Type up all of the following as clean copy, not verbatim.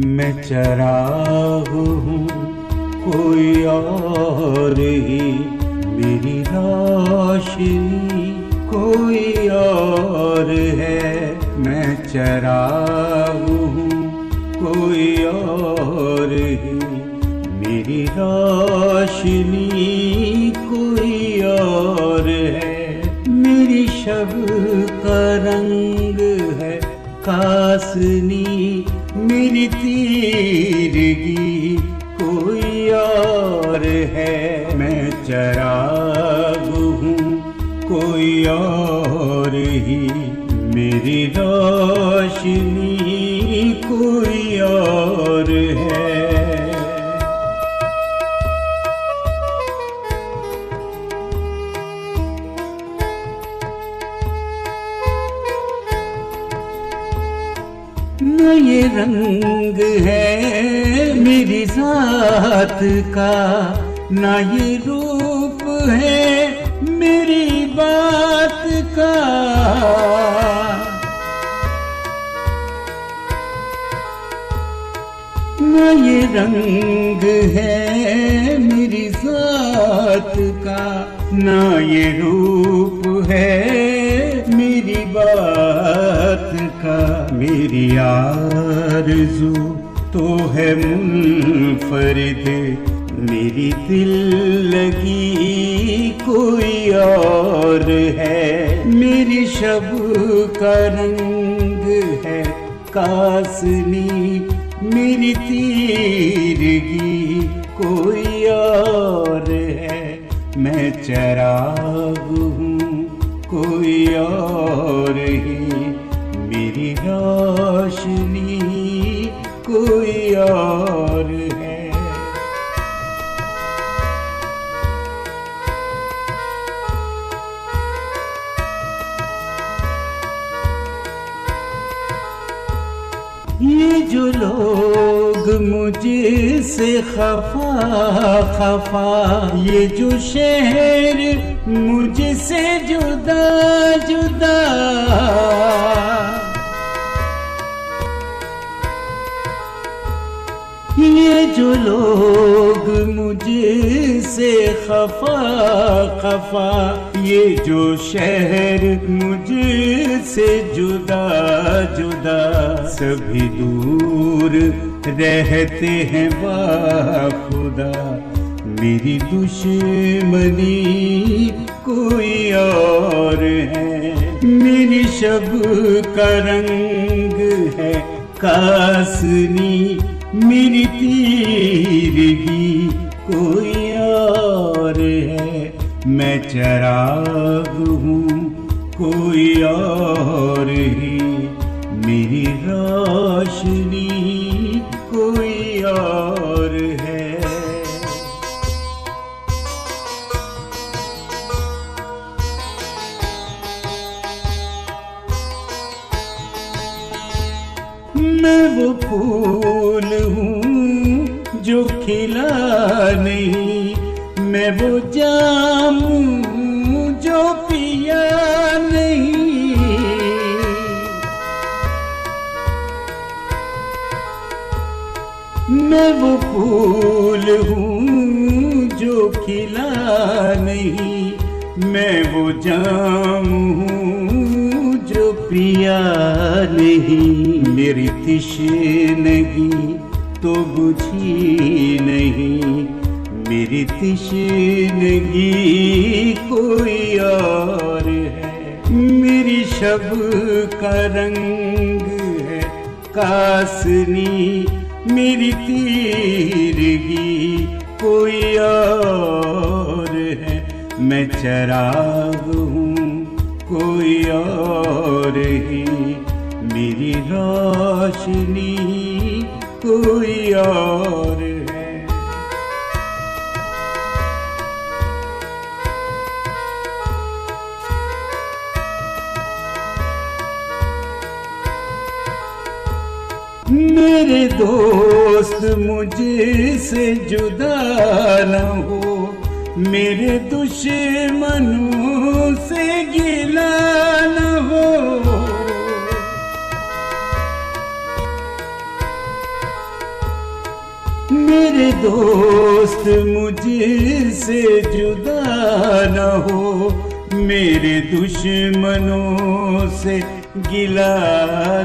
मैं चराग हूँ कोई और ही, मेरी रोशनी कोई और है। मैं चराग हूँ कोई और ही, मेरी रोशनी कोई और है। मेरी शब का रंग है कासनी, मेरी तीरगी कोई और है। मैं चराग हूँ कोई और ही, मेरी रोशनी कोई और है। न ये रंग है मेरी जात का, न ये रूप है मेरी बात का। न ये रंग है मेरी जात का, न ये रूप है मेरी बात का। मेरी आरज़ू तो है मुनफरिद, मेरी दिल लगी कोई और है। मेरी शब का रंग है कासनी, मेरी तीरगी कोई और है। मैं चराग हूँ कोई और ही, मेरी रोशनी कोई और है। ये जो लोग मुझसे खफा खफा, ये जो शहर मुझसे जुदा जुदा, ये जो लोग मुझसे खफा खफा, ये जो शहर मुझसे जुदा जुदा, सभी दूर रहते हैं बाखुदा। मेरी दुश्मनी कोई और है। मेरी शब का रंग है कासनी, मेरी तीरगी कोई और है। मैं चराग हूँ कोई और ही, मेरी रोशनी कोई और है। मैं वो फूल हूँ जो खिला नहीं, मैं वो जाम हूँ जो पिया नहीं। मैं वो फूल हूँ जो खिला नहीं, मैं वो जाम हूँ जो पिया नहीं। मेरी तिश्नगी तो बुझी नहीं, मेरी तिश्नगी कोई और है। मेरी शब का रंग है कासनी, मेरी तीरगी कोई और है। मैं चराग हूँ कोई और ही, मेरी रोशनी कोई और है। मेरे दोस्त मुझसे जुदा न हो, मेरे दुश्मनों से गिला न हो। मेरे दोस्त मुझसे जुदा न हो, मेरे दुश्मनों से गिला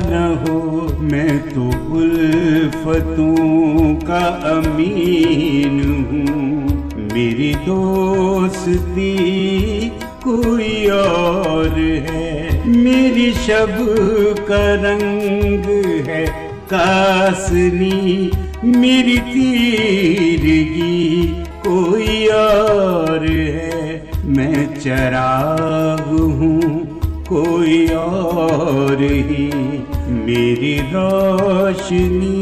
न हो। मैं तो उल्फतों का अमीन हूँ, मेरी दोस्ती कोई और है। मेरी शब का रंग है कासनी, मेरी तीरगी कोई और है। मैं चिराग हूँ कोई और ही, मेरी रोशनी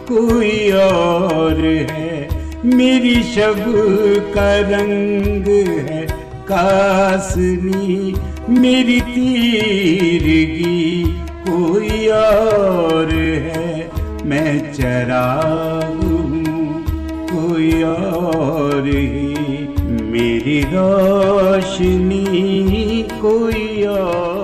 कोई और है। मेरी शब का रंग है कासनी, मेरी तीरगी कोई और है। मैं चिराग हूँ कोई और ही, मेरी रोशनी कोई और।